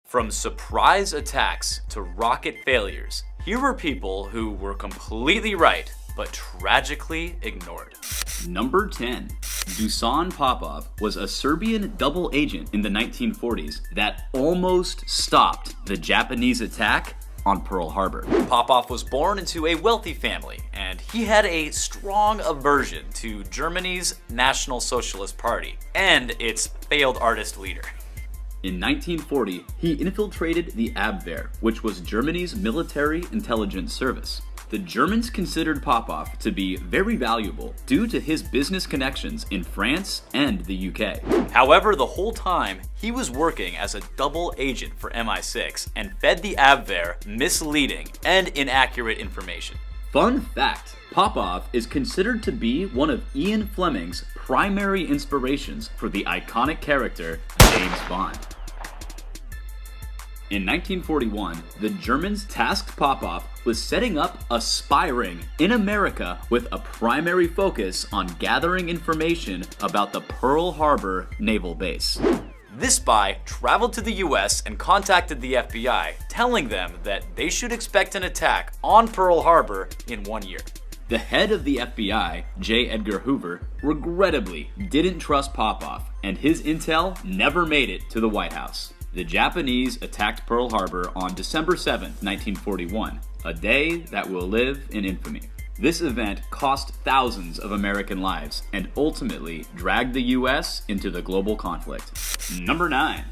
From surprise attacks to rocket failures, here were people who were completely right, but tragically ignored. Number 10. Dusan Popov was a Serbian double agent in the 1940s that almost stopped the Japanese attack on Pearl Harbor. Popov was born into a wealthy family, and he had a strong aversion to Germany's National Socialist Party and its failed artist leader. In 1940, he infiltrated the Abwehr, which was Germany's military intelligence service. The Germans considered Popov to be very valuable due to his business connections in France and the UK. However, the whole time, he was working as a double agent for MI6 and fed the Abwehr misleading and inaccurate information. Fun fact, Popov is considered to be one of Ian Fleming's primary inspirations for the iconic character James Bond. In 1941, the Germans tasked Popov with setting up a spy ring in America with a primary focus on gathering information about the Pearl Harbor naval base. This spy traveled to the US and contacted the FBI, telling them that they should expect an attack on Pearl Harbor in 1 year. The head of the FBI, J. Edgar Hoover, regrettably didn't trust Popov, and his intel never made it to the White House. The Japanese attacked Pearl Harbor on December 7, 1941, a day that will live in infamy. This event cost thousands of American lives and ultimately dragged the US into the global conflict. Number 9.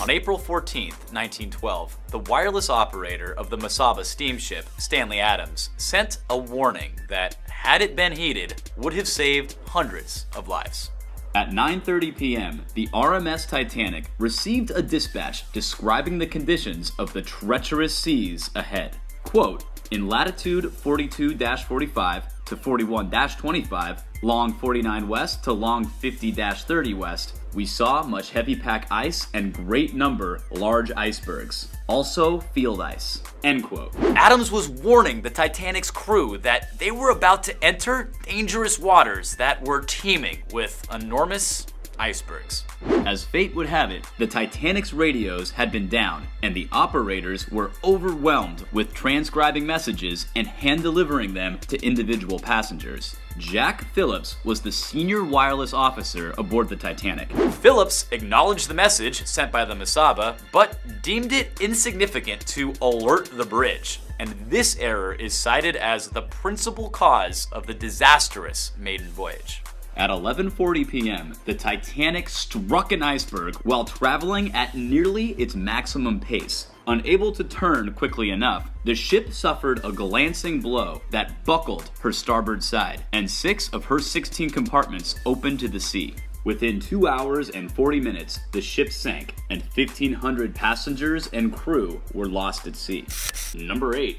On April 14, 1912, the wireless operator of the Mesaba steamship, Stanley Adams, sent a warning that, had it been heeded, would have saved hundreds of lives. At 9:30 p.m., the RMS Titanic received a dispatch describing the conditions of the treacherous seas ahead. Quote, in latitude 42-45 to 41-25, long 49 west to long 50-30 west, we saw much heavy pack ice and great number large icebergs. Also field ice. End quote. Adams was warning the Titanic's crew that they were about to enter dangerous waters that were teeming with enormous icebergs. As fate would have it, the Titanic's radios had been down, and the operators were overwhelmed with transcribing messages and hand-delivering them to individual passengers. Jack Phillips was the senior wireless officer aboard the Titanic. Phillips acknowledged the message sent by the Mesaba, but deemed it insignificant to alert the bridge. And this error is cited as the principal cause of the disastrous maiden voyage. At 11:40 p.m., the Titanic struck an iceberg while traveling at nearly its maximum pace. Unable to turn quickly enough, the ship suffered a glancing blow that buckled her starboard side, and 6 of her 16 compartments opened to the sea. Within 2 hours and 40 minutes, the ship sank, and 1,500 passengers and crew were lost at sea. Number 8.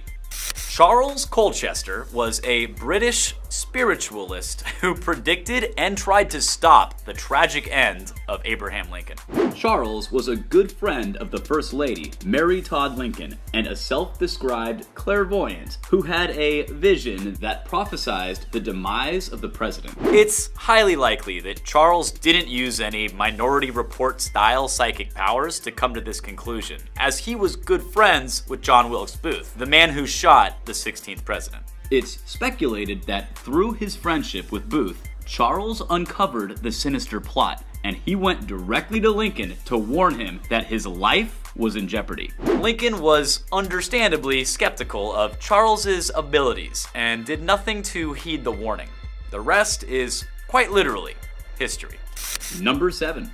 Charles Colchester was a British spiritualist who predicted and tried to stop the tragic end of Abraham Lincoln. Charles was a good friend of the First Lady, Mary Todd Lincoln, and a self-described clairvoyant who had a vision that prophesied the demise of the president. It's highly likely that Charles didn't use any Minority Report style psychic powers to come to this conclusion, as he was good friends with John Wilkes Booth, the man who shot the 16th president. It's speculated that through his friendship with Booth, Charles uncovered the sinister plot, and he went directly to Lincoln to warn him that his life was in jeopardy. Lincoln was understandably skeptical of Charles's abilities and did nothing to heed the warning. The rest is quite literally history. Number 7.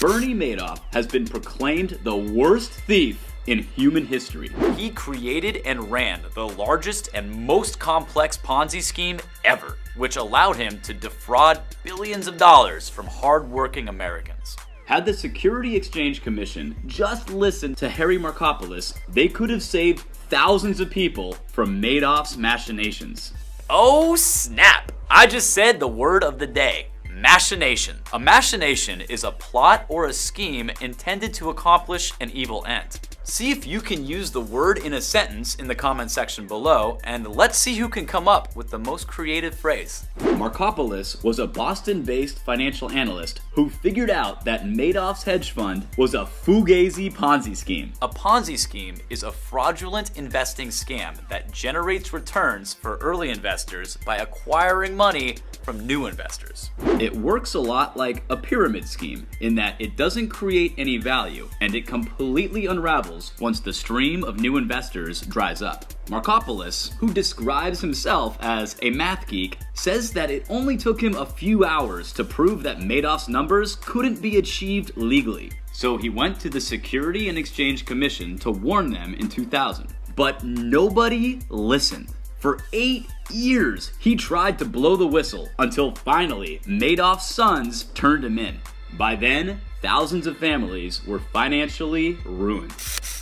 Bernie Madoff has been proclaimed the worst thief in human history. He created and ran the largest and most complex Ponzi scheme ever, which allowed him to defraud billions of dollars from hard-working Americans. Had the Security Exchange Commission just listened to Harry Markopolos, they could have saved thousands of people from Madoff's machinations. Oh snap! I just said the word of the day. Machination. A machination is a plot or a scheme intended to accomplish an evil end. See if you can use the word in a sentence in the comment section below, and let's see who can come up with the most creative phrase. Markopoulos was a Boston-based financial analyst who figured out that Madoff's hedge fund was a fugazi Ponzi scheme. A Ponzi scheme is a fraudulent investing scam that generates returns for early investors by acquiring money from new investors. It works a lot like a pyramid scheme in that it doesn't create any value and it completely unravels once the stream of new investors dries up. Markopoulos, who describes himself as a math geek, says that it only took him a few hours to prove that Madoff's numbers couldn't be achieved legally. So he went to the Security and Exchange Commission to warn them in 2000. But nobody listened. For 8 years, he tried to blow the whistle until finally Madoff's sons turned him in. By then, thousands of families were financially ruined.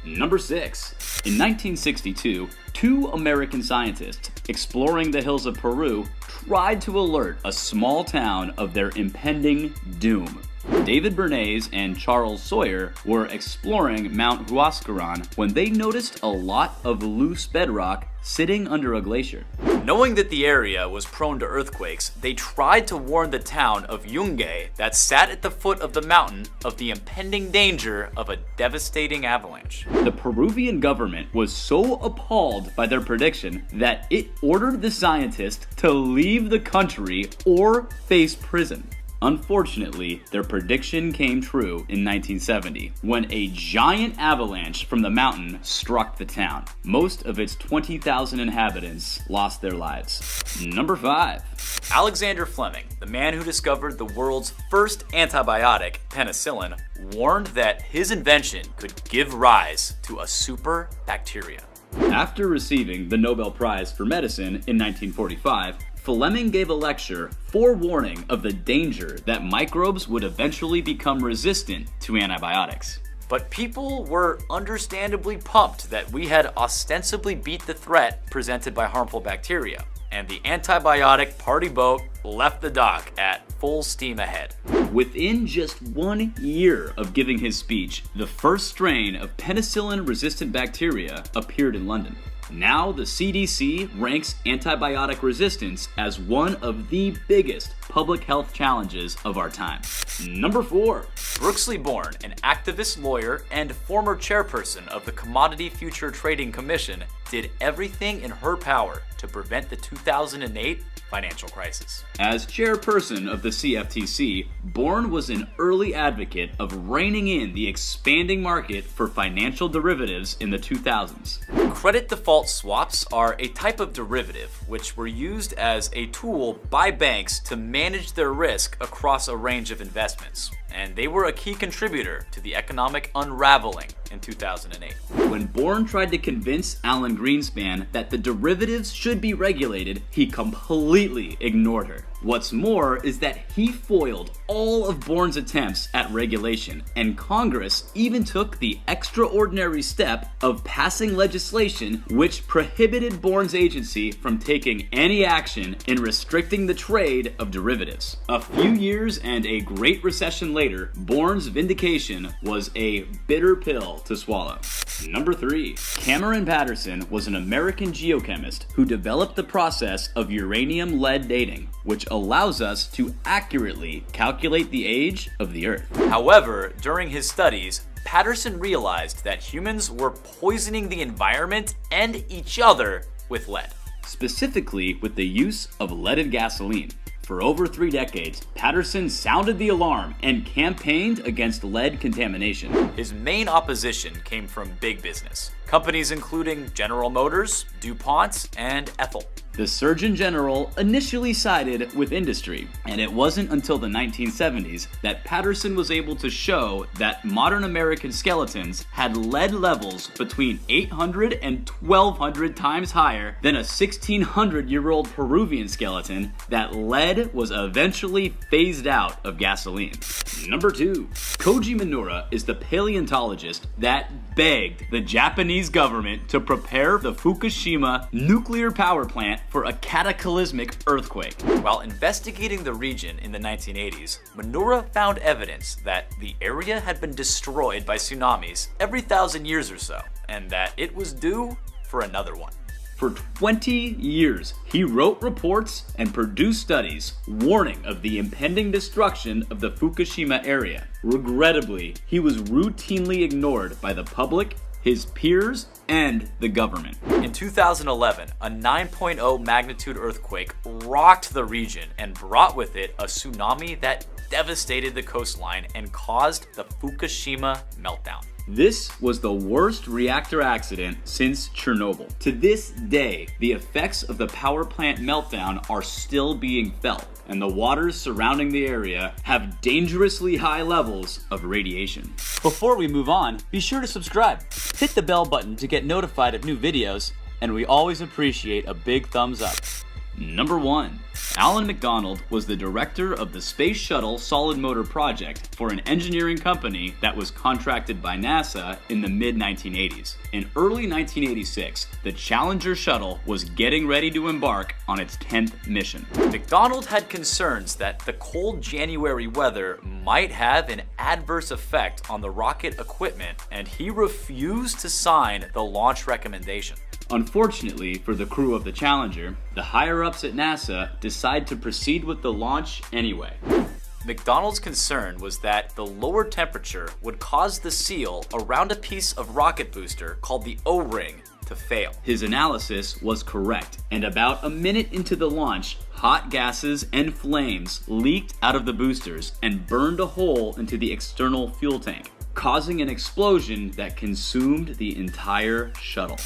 Number 6. In 1962, 2 American scientists exploring the hills of Peru tried to alert a small town of their impending doom. David Bernays and Charles Sawyer were exploring Mount Huascaran when they noticed a lot of loose bedrock sitting under a glacier. Knowing that the area was prone to earthquakes, they tried to warn the town of Yungay that sat at the foot of the mountain of the impending danger of a devastating avalanche. The Peruvian government was so appalled by their prediction that it ordered the scientists to leave the country or face prison. Unfortunately, their prediction came true in 1970 when a giant avalanche from the mountain struck the town. Most of its 20,000 inhabitants lost their lives. Number 5. Alexander Fleming, the man who discovered the world's first antibiotic, penicillin, warned that his invention could give rise to a super bacteria. After receiving the Nobel Prize for Medicine in 1945, Fleming gave a lecture forewarning of the danger that microbes would eventually become resistant to antibiotics. But people were understandably pumped that we had ostensibly beat the threat presented by harmful bacteria, and the antibiotic party boat left the dock at full steam ahead. Within just 1 year of giving his speech, the first strain of penicillin-resistant bacteria appeared in London. Now the CDC ranks antibiotic resistance as one of the biggest public health challenges of our time. Number 4. Brooksley Born, an activist lawyer and former chairperson of the Commodity Future Trading Commission, did everything in her power to prevent the 2008 financial crisis. As chairperson of the CFTC, Bourne was an early advocate of reining in the expanding market for financial derivatives in the 2000s. Credit default swaps are a type of derivative which were used as a tool by banks to manage their risk across a range of investments, and they were a key contributor to the economic unraveling in 2008. When Bourne tried to convince Alan Greenspan that the derivatives should be regulated, he completely ignored her. What's more is that he foiled all of Bourne's attempts at regulation, and Congress even took the extraordinary step of passing legislation which prohibited Bourne's agency from taking any action in restricting the trade of derivatives. A few years and a great recession later, Bourne's vindication was a bitter pill to swallow. Number 3. Cameron Patterson was an American geochemist who developed the process of uranium-lead dating, which allows us to accurately calculate the age of the Earth. However, during his studies, Patterson realized that humans were poisoning the environment and each other with lead. Specifically with the use of leaded gasoline. For over 3 decades, Patterson sounded the alarm and campaigned against lead contamination. His main opposition came from big business, companies including General Motors, DuPont, and Ethel. The Surgeon General initially sided with industry, and it wasn't until the 1970s that Patterson was able to show that modern American skeletons had lead levels between 800 and 1200 times higher than a 1600-year-old Peruvian skeleton. That lead was eventually phased out of gasoline. Number 2. Koji Minura is the paleontologist that begged the Japanese government to prepare the Fukushima nuclear power plant for a cataclysmic earthquake. While investigating the region in the 1980s, Minoura found evidence that the area had been destroyed by tsunamis every 1,000 years or so, and that it was due for another one. For 20 years, he wrote reports and produced studies warning of the impending destruction of the Fukushima area. Regrettably, he was routinely ignored by the public, his peers, and the government. In 2011, a 9.0 magnitude earthquake rocked the region and brought with it a tsunami that devastated the coastline and caused the Fukushima meltdown. This was the worst reactor accident since Chernobyl. To this day, the effects of the power plant meltdown are still being felt, and the waters surrounding the area have dangerously high levels of radiation. Before we move on, be sure to subscribe. Hit the bell button to get notified of new videos, and we always appreciate a big thumbs up. Number 1. Alan McDonald was the director of the Space Shuttle Solid Motor Project for an engineering company that was contracted by NASA in the mid-1980s. In early 1986, the Challenger shuttle was getting ready to embark on its 10th mission. McDonald had concerns that the cold January weather might have an adverse effect on the rocket equipment, and he refused to sign the launch recommendation. Unfortunately for the crew of the Challenger, the higher-ups at NASA decide to proceed with the launch anyway. McDonald's concern was that the lower temperature would cause the seal around a piece of rocket booster called the O-ring to fail. His analysis was correct, and about a minute into the launch, hot gases and flames leaked out of the boosters and burned a hole into the external fuel tank, causing an explosion that consumed the entire shuttle.